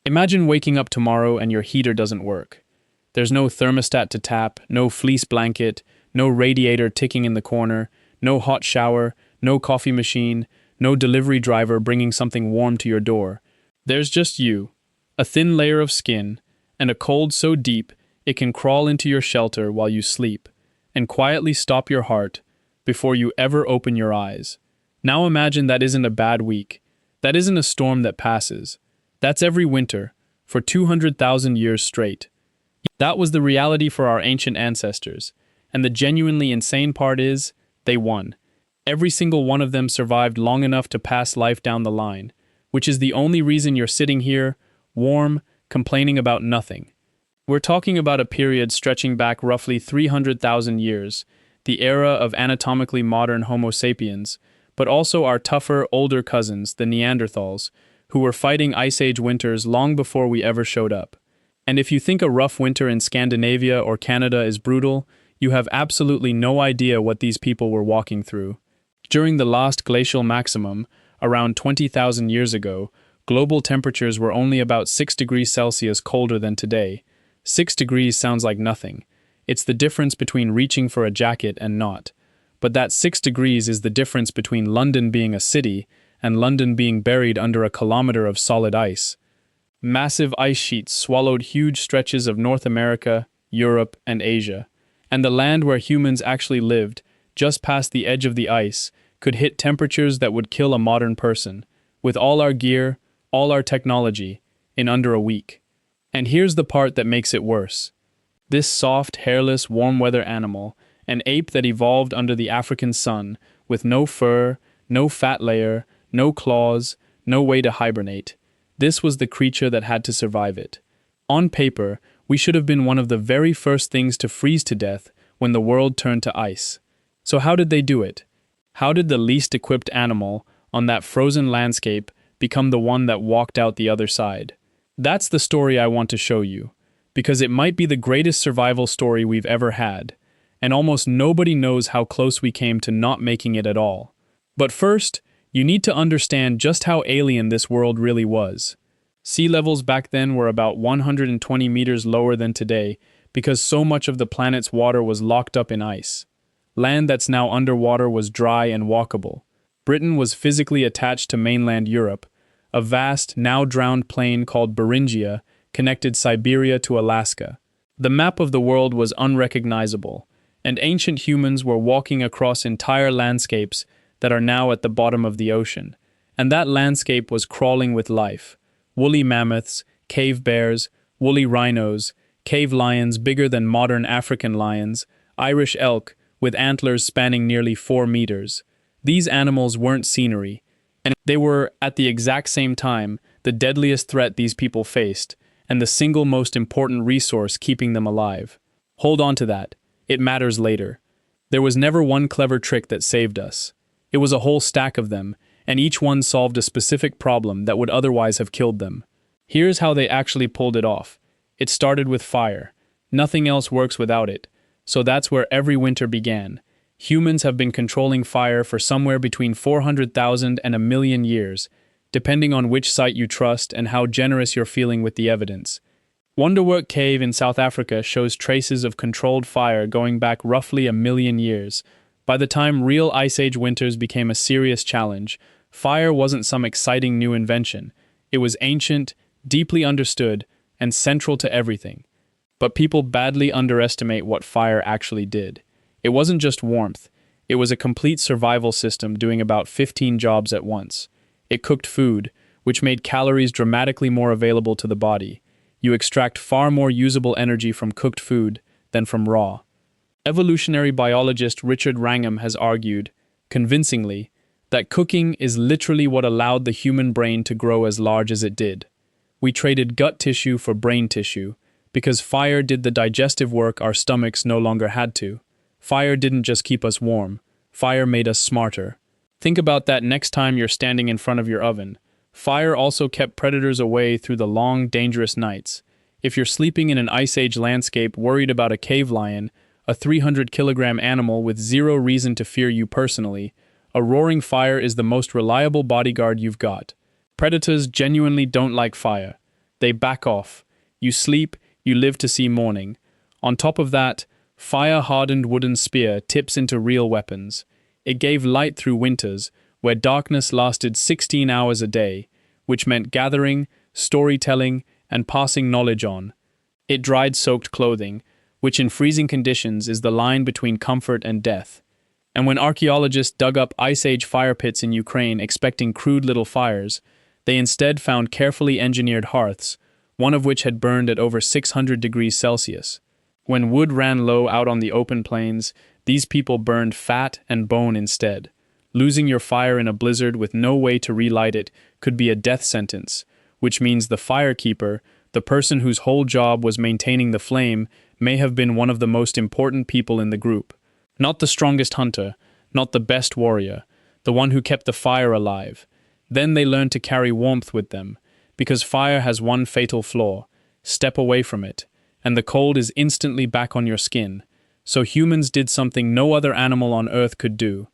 Imagine waking up tomorrow and your heater doesn't work. There's no thermostat to tap, no fleece blanket, no radiator ticking in the corner, no hot shower, no coffee machine, no delivery driver bringing something warm to your door. There's just you, a thin layer of skin, and a cold so deep it can crawl into your shelter while you sleep, and quietly stop your heart before you ever open your eyes. Now imagine that isn't a bad week. That isn't a storm that passes. That's every winter, for 200,000 years straight. That was the reality for our ancient ancestors, and the genuinely insane part is, they won. Every single one of them survived long enough to pass life down the line, which is the only reason you're sitting here, warm, complaining about nothing. We're talking about a period stretching back roughly 300,000 years, the era of anatomically modern Homo sapiens, but also our tougher, older cousins, the Neanderthals, who were fighting Ice Age winters long before we ever showed up. And if you think a rough winter in Scandinavia or Canada is brutal, you have absolutely no idea what these people were walking through. During the last glacial maximum, around 20,000 years ago, global temperatures were only about 6 degrees Celsius colder than today. 6 degrees sounds like nothing. It's the difference between reaching for a jacket and not. But that 6 degrees is the difference between London being a city and London being buried under a kilometer of solid ice. Massive ice sheets swallowed huge stretches of North America, Europe, and Asia. And the land where humans actually lived, just past the edge of the ice, could hit temperatures that would kill a modern person, with all our gear, all our technology, in under a week. And here's the part that makes it worse. This soft, hairless, warm-weather animal, an ape that evolved under the African sun, with no fur, no fat layer, no claws, no way to hibernate. This was the creature that had to survive it. On paper, we should have been one of the very first things to freeze to death when the world turned to ice. So how did they do it? How did the least equipped animal on that frozen landscape become the one that walked out the other side? That's the story I want to show you, because it might be the greatest survival story we've ever had, and almost nobody knows how close we came to not making it at all. But first, you need to understand just how alien this world really was. Sea levels back then were about 120 meters lower than today because so much of the planet's water was locked up in ice. Land that's now underwater was dry and walkable. Britain was physically attached to mainland Europe. A vast, now drowned plain called Beringia connected Siberia to Alaska. The map of the world was unrecognizable, and ancient humans were walking across entire landscapes that are now at the bottom of the ocean. And that landscape was crawling with life. Woolly mammoths, cave bears, woolly rhinos, cave lions bigger than modern African lions, Irish elk with antlers spanning nearly 4 meters. These animals weren't scenery, and they were, at the exact same time, the deadliest threat these people faced, and the single most important resource keeping them alive. Hold on to that. It matters later. There was never one clever trick that saved us. It was a whole stack of them, and each one solved a specific problem that would otherwise have killed them. Here's how they actually pulled it off. It started with fire. Nothing else works without it. So that's where every winter began. Humans have been controlling fire for somewhere between 400,000 and 1,000,000 years, depending on which site you trust and how generous you're feeling with the evidence. Wonderwork Cave in South Africa shows traces of controlled fire going back roughly 1,000,000 years. By the time real Ice Age winters became a serious challenge, fire wasn't some exciting new invention. It was ancient, deeply understood, and central to everything. But people badly underestimate what fire actually did. It wasn't just warmth. It was a complete survival system doing about 15 jobs at once. It cooked food, which made calories dramatically more available to the body. You extract far more usable energy from cooked food than from raw. Evolutionary biologist Richard Wrangham has argued, convincingly, that cooking is literally what allowed the human brain to grow as large as it did. We traded gut tissue for brain tissue, because fire did the digestive work our stomachs no longer had to. Fire didn't just keep us warm, fire made us smarter. Think about that next time you're standing in front of your oven. Fire also kept predators away through the long, dangerous nights. If you're sleeping in an Ice Age landscape worried about a cave lion, a 300-kilogram animal with zero reason to fear you personally, a roaring fire is the most reliable bodyguard you've got. Predators genuinely don't like fire. They back off. You sleep, you live to see morning. On top of that, fire-hardened wooden spear tips into real weapons. It gave light through winters, where darkness lasted 16 hours a day, which meant gathering, storytelling, and passing knowledge on. It dried soaked clothing, which in freezing conditions is the line between comfort and death. And when archaeologists dug up Ice Age fire pits in Ukraine expecting crude little fires, they instead found carefully engineered hearths, one of which had burned at over 600 degrees Celsius. When wood ran low out on the open plains, these people burned fat and bone instead. Losing your fire in a blizzard with no way to relight it could be a death sentence, which means the firekeeper, the person whose whole job was maintaining the flame, may have been one of the most important people in the group. Not the strongest hunter, not the best warrior, the one who kept the fire alive. Then they learned to carry warmth with them, because fire has one fatal flaw: step away from it, and the cold is instantly back on your skin. So humans did something no other animal on Earth could do.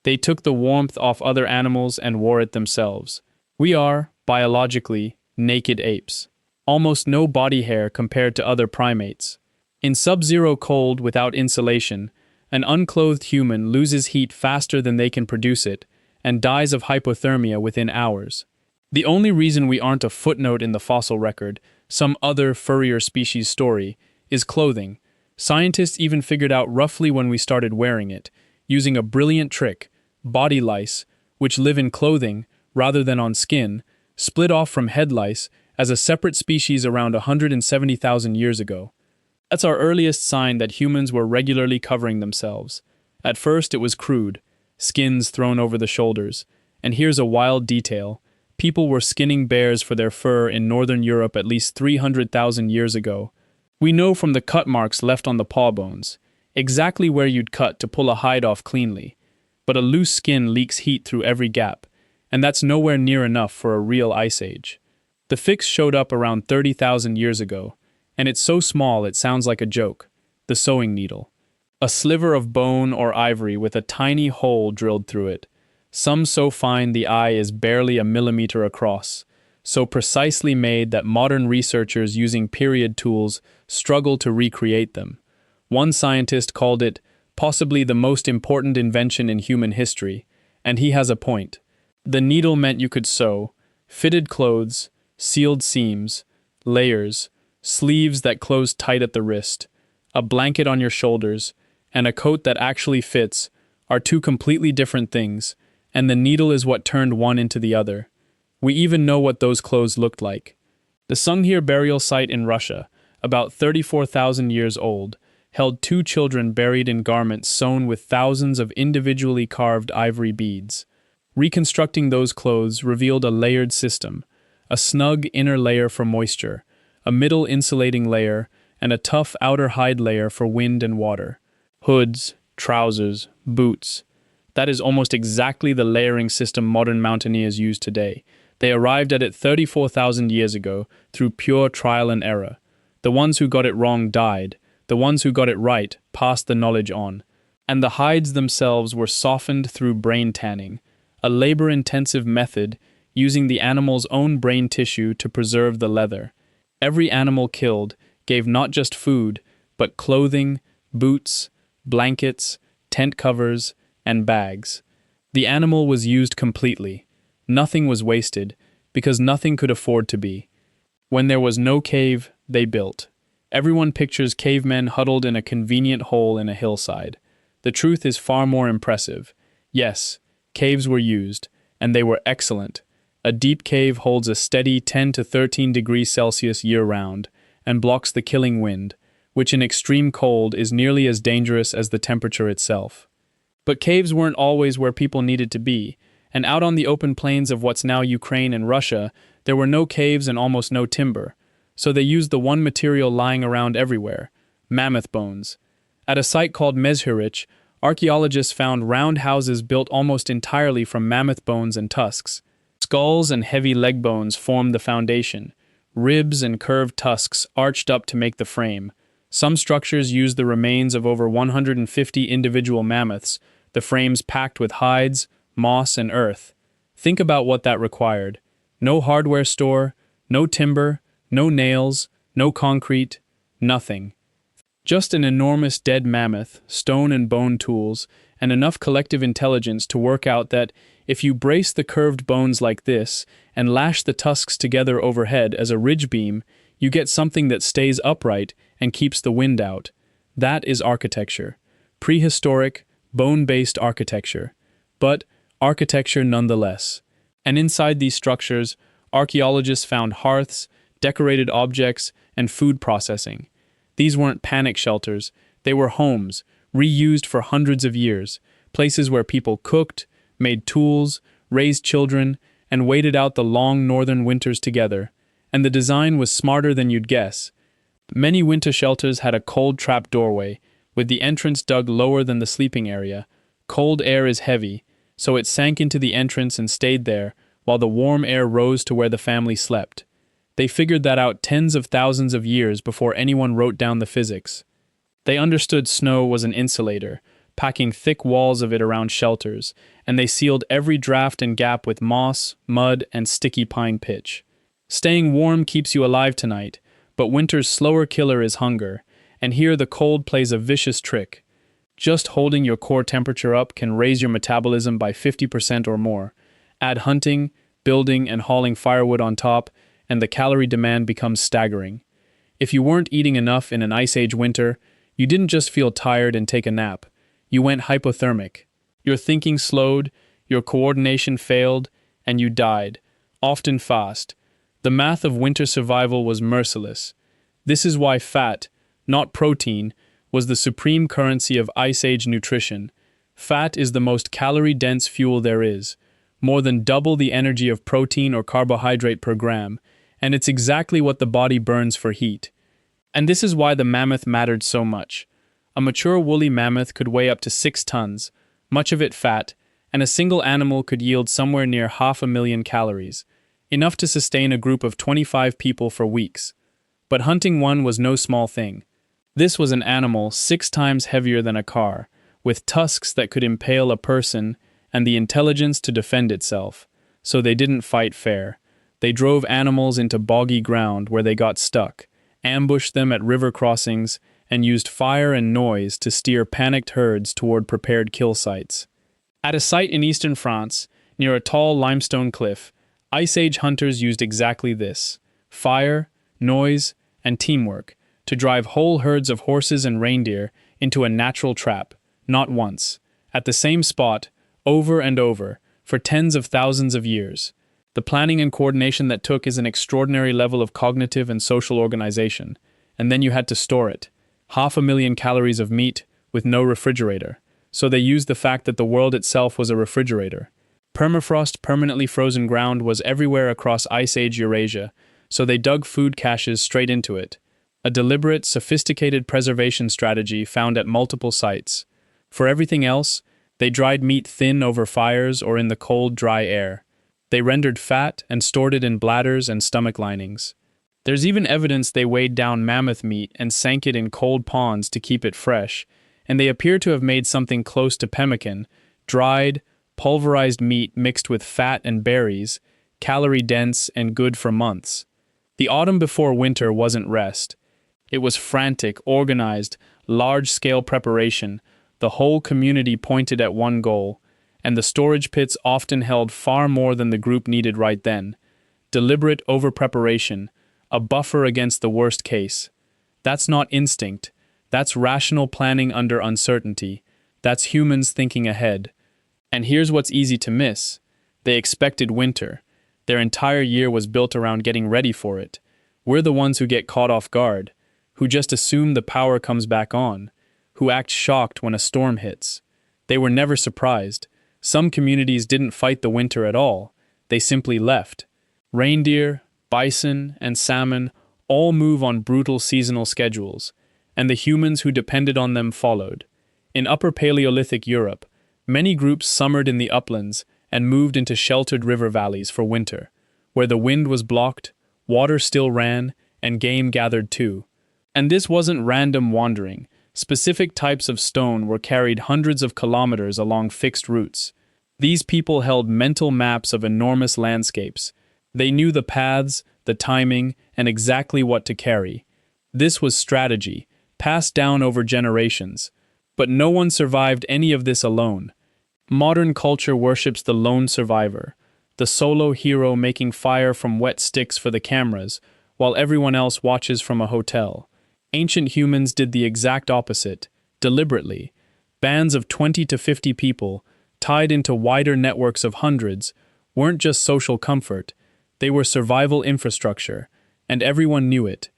They took the warmth off other animals and wore it themselves. We are, biologically, naked apes. Almost no body hair compared to other primates. In sub-zero cold without insulation, an unclothed human loses heat faster than they can produce it, and dies of hypothermia within hours. The only reason we aren't a footnote in the fossil record, some other furrier species story, is clothing. Scientists even figured out roughly when we started wearing it, using a brilliant trick: body lice, which live in clothing rather than on skin, split off from head lice as a separate species around 170,000 years ago. That's our earliest sign that humans were regularly covering themselves. At first it was crude, skins thrown over the shoulders. And here's a wild detail: people were skinning bears for their fur in northern Europe at least 300,000 years ago. We know from the cut marks left on the paw bones, exactly where you'd cut to pull a hide off cleanly. But a loose skin leaks heat through every gap, and that's nowhere near enough for a real ice age. The fix showed up around 30,000 years ago, and it's so small it sounds like a joke: the sewing needle. A sliver of bone or ivory with a tiny hole drilled through it, some so fine the eye is barely a millimeter across, so precisely made that modern researchers using period tools struggle to recreate them. One scientist called it possibly the most important invention in human history, and he has a point. The needle meant you could sew fitted clothes, sealed seams, layers, sleeves that closed tight at the wrist, a blanket on your shoulders, and a coat that actually fits are two completely different things, and the needle is what turned one into the other. We even know what those clothes looked like. The Sunghir burial site in Russia, about 34,000 years old, held two children buried in garments sewn with thousands of individually carved ivory beads. Reconstructing those clothes revealed a layered system: a snug inner layer for moisture, a middle insulating layer, and a tough outer hide layer for wind and water. Hoods, trousers, boots. That is almost exactly the layering system modern mountaineers use today. They arrived at it 34,000 years ago through pure trial and error. The ones who got it wrong died. The ones who got it right passed the knowledge on. And the hides themselves were softened through brain tanning, a labor-intensive method using the animal's own brain tissue to preserve the leather. Every animal killed gave not just food, but clothing, boots, blankets, tent covers, and bags. The animal was used completely. Nothing was wasted, because nothing could afford to be. When there was no cave, they built. Everyone pictures cavemen huddled in a convenient hole in a hillside. The truth is far more impressive. Yes, caves were used, and they were excellent. A deep cave holds a steady 10 to 13 degrees Celsius year-round, and blocks the killing wind, which in extreme cold is nearly as dangerous as the temperature itself. But caves weren't always where people needed to be, and out on the open plains of what's now Ukraine and Russia, there were no caves and almost no timber. So they used the one material lying around everywhere: mammoth bones. At a site called Mezhirich, archaeologists found round houses built almost entirely from mammoth bones and tusks. Skulls and heavy leg bones formed the foundation. Ribs and curved tusks arched up to make the frame. Some structures used the remains of over 150 individual mammoths, the frames packed with hides, moss, and earth. Think about what that required. No hardware store, no timber, No nails, no concrete, nothing. Just an enormous dead mammoth, stone and bone tools, and enough collective intelligence to work out that if you brace the curved bones like this and lash the tusks together overhead as a ridge beam, you get something that stays upright and keeps the wind out. That is architecture. Prehistoric, bone-based architecture. But architecture nonetheless. And inside these structures, archaeologists found hearths, decorated objects, and food processing. These weren't panic shelters, they were homes, reused for hundreds of years, places where people cooked, made tools, raised children, and waited out the long northern winters together. And the design was smarter than you'd guess. Many winter shelters had a cold trap doorway, with the entrance dug lower than the sleeping area. Cold air is heavy, so it sank into the entrance and stayed there, while the warm air rose to where the family slept. They figured that out tens of thousands of years before anyone wrote down the physics. They understood snow was an insulator, packing thick walls of it around shelters, and they sealed every draft and gap with moss, mud, and sticky pine pitch. Staying warm keeps you alive tonight, but winter's slower killer is hunger, and here the cold plays a vicious trick. Just holding your core temperature up can raise your metabolism by 50% or more. Add hunting, building, and hauling firewood on top, and the calorie demand becomes staggering. If you weren't eating enough in an Ice Age winter, you didn't just feel tired and take a nap. You went hypothermic. Your thinking slowed, your coordination failed, and you died, often fast. The math of winter survival was merciless. This is why fat, not protein, was the supreme currency of Ice Age nutrition. Fat is the most calorie-dense fuel there is, more than double the energy of protein or carbohydrate per gram, and it's exactly what the body burns for heat. And this is why the mammoth mattered so much. A mature woolly mammoth could weigh up to 6 tons, much of it fat, and a single animal could yield somewhere near 500,000 calories, enough to sustain a group of 25 people for weeks. But hunting one was no small thing. This was an animal 6 times heavier than a car, with tusks that could impale a person and the intelligence to defend itself, so they didn't fight fair. They drove animals into boggy ground where they got stuck, ambushed them at river crossings, and used fire and noise to steer panicked herds toward prepared kill sites. At a site in eastern France, near a tall limestone cliff, Ice Age hunters used exactly this: fire, noise, and teamwork to drive whole herds of horses and reindeer into a natural trap, not once, at the same spot, over and over, for tens of thousands of years. The planning and coordination that took is an extraordinary level of cognitive and social organization, and then you had to store it. 500,000 calories of meat with no refrigerator, so they used the fact that the world itself was a refrigerator. Permafrost, permanently frozen ground, was everywhere across Ice Age Eurasia, so they dug food caches straight into it. A deliberate, sophisticated preservation strategy found at multiple sites. For everything else, they dried meat thin over fires or in the cold, dry air. They rendered fat and stored it in bladders and stomach linings. There's even evidence they weighed down mammoth meat and sank it in cold ponds to keep it fresh, and they appear to have made something close to pemmican, dried, pulverized meat mixed with fat and berries, calorie-dense and good for months. The autumn before winter wasn't rest. It was frantic, organized, large-scale preparation. The whole community pointed at one goal, and the storage pits often held far more than the group needed right then. Deliberate over-preparation, a buffer against the worst case. That's not instinct. That's rational planning under uncertainty. That's humans thinking ahead. And here's what's easy to miss. They expected winter. Their entire year was built around getting ready for it. We're the ones who get caught off guard, who just assume the power comes back on, who act shocked when a storm hits. They were never surprised. Some communities didn't fight the winter at all. They simply left. Reindeer, bison, and salmon all move on brutal seasonal schedules, and the humans who depended on them followed. In Upper Paleolithic Europe, many groups summered in the uplands and moved into sheltered river valleys for winter, where the wind was blocked, water still ran, and game gathered too. And this wasn't random wandering. Specific types of stone were carried hundreds of kilometers along fixed routes. These people held mental maps of enormous landscapes. They knew the paths, the timing, and exactly what to carry. This was strategy, passed down over generations. But no one survived any of this alone. Modern culture worships the lone survivor, the solo hero making fire from wet sticks for the cameras, while everyone else watches from a hotel. Ancient humans did the exact opposite, deliberately. Bands of 20 to 50 people, tied into wider networks of hundreds, weren't just social comfort, they were survival infrastructure, and everyone knew it.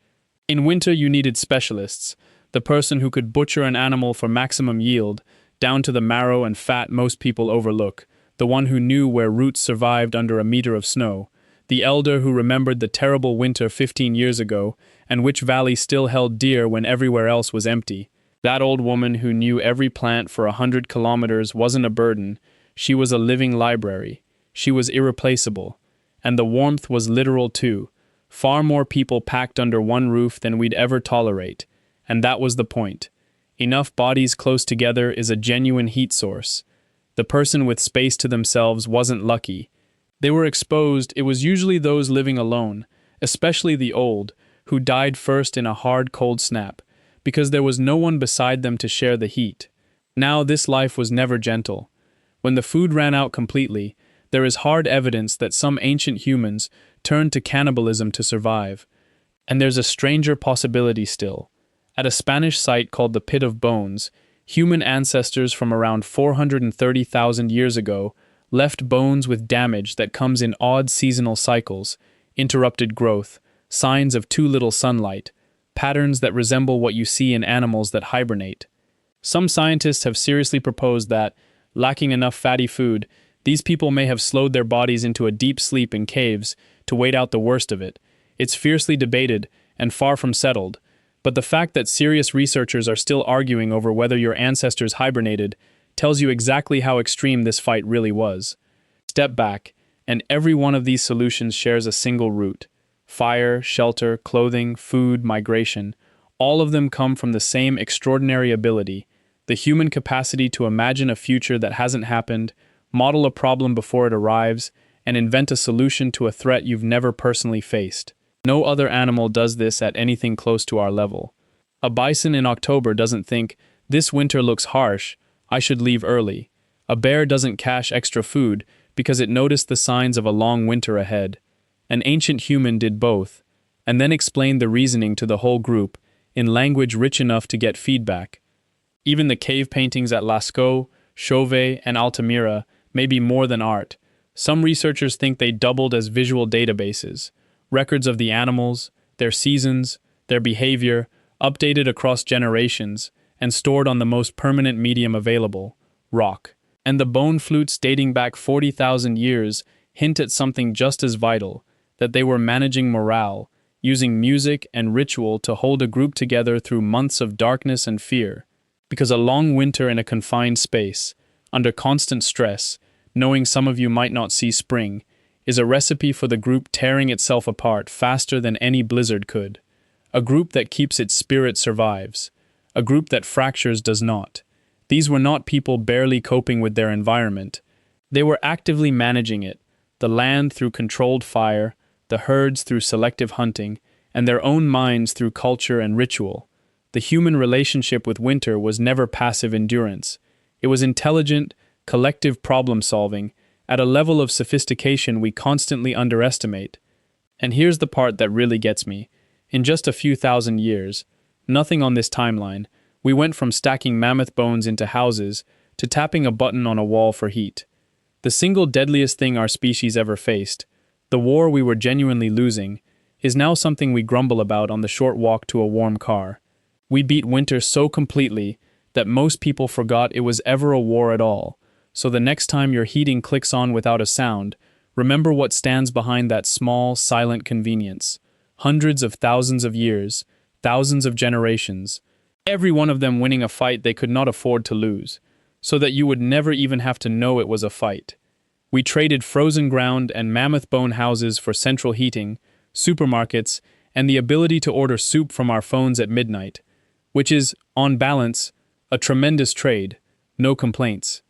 In winter you needed specialists, the person who could butcher an animal for maximum yield, down to the marrow and fat most people overlook, the one who knew where roots survived under a meter of snow, the elder who remembered the terrible winter 15 years ago, and which valley still held dear when everywhere else was empty. That old woman who knew every plant for 100 kilometers wasn't a burden, she was a living library. She was irreplaceable. And the warmth was literal too. Far more people packed under one roof than we'd ever tolerate. And that was the point. Enough bodies close together is a genuine heat source. The person with space to themselves wasn't lucky. They were exposed. It was usually those living alone, especially the old, who died first in a hard cold snap, because there was no one beside them to share the heat. Now this life was never gentle. When the food ran out completely, there is hard evidence that some ancient humans turned to cannibalism to survive. And there's a stranger possibility still. At a Spanish site called the Pit of Bones, human ancestors from around 430,000 years ago left bones with damage that comes in odd seasonal cycles, interrupted growth, signs of too little sunlight, patterns that resemble what you see in animals that hibernate. Some scientists have seriously proposed that, lacking enough fatty food, these people may have slowed their bodies into a deep sleep in caves to wait out the worst of it. It's fiercely debated and far from settled, but the fact that serious researchers are still arguing over whether your ancestors hibernated tells you exactly how extreme this fight really was. Step back, and every one of these solutions shares a single root. Fire, shelter, clothing, food, migration, all of them come from the same extraordinary ability, the human capacity to imagine a future that hasn't happened, model a problem before it arrives, and invent a solution to a threat you've never personally faced. No other animal does this at anything close to our level. A bison in October doesn't think, "This winter looks harsh, I should leave early." A bear doesn't cache extra food because it noticed the signs of a long winter ahead. An ancient human did both, and then explained the reasoning to the whole group in language rich enough to get feedback. Even the cave paintings at Lascaux, Chauvet, and Altamira may be more than art. Some researchers think they doubled as visual databases, records of the animals, their seasons, their behavior, updated across generations, and stored on the most permanent medium available, rock. And the bone flutes dating back 40,000 years hint at something just as vital, that they were managing morale, using music and ritual to hold a group together through months of darkness and fear. Because a long winter in a confined space, under constant stress, knowing some of you might not see spring, is a recipe for the group tearing itself apart faster than any blizzard could. A group that keeps its spirit survives. A group that fractures does not. These were not people barely coping with their environment. They were actively managing it, the land through controlled fire, the herds through selective hunting, and their own minds through culture and ritual. The human relationship with winter was never passive endurance. It was intelligent, collective problem-solving, at a level of sophistication we constantly underestimate. And here's the part that really gets me. In just a few thousand years, nothing on this timeline, we went from stacking mammoth bones into houses to tapping a button on a wall for heat. The single deadliest thing our species ever faced, the war we were genuinely losing, is now something we grumble about on the short walk to a warm car. We beat winter so completely that most people forgot it was ever a war at all. So the next time your heating clicks on without a sound, remember what stands behind that small, silent convenience. Hundreds of thousands of years, thousands of generations, every one of them winning a fight they could not afford to lose, so that you would never even have to know it was a fight. We traded frozen ground and mammoth bone houses for central heating, supermarkets, and the ability to order soup from our phones at midnight, which is, on balance, a tremendous trade, no complaints.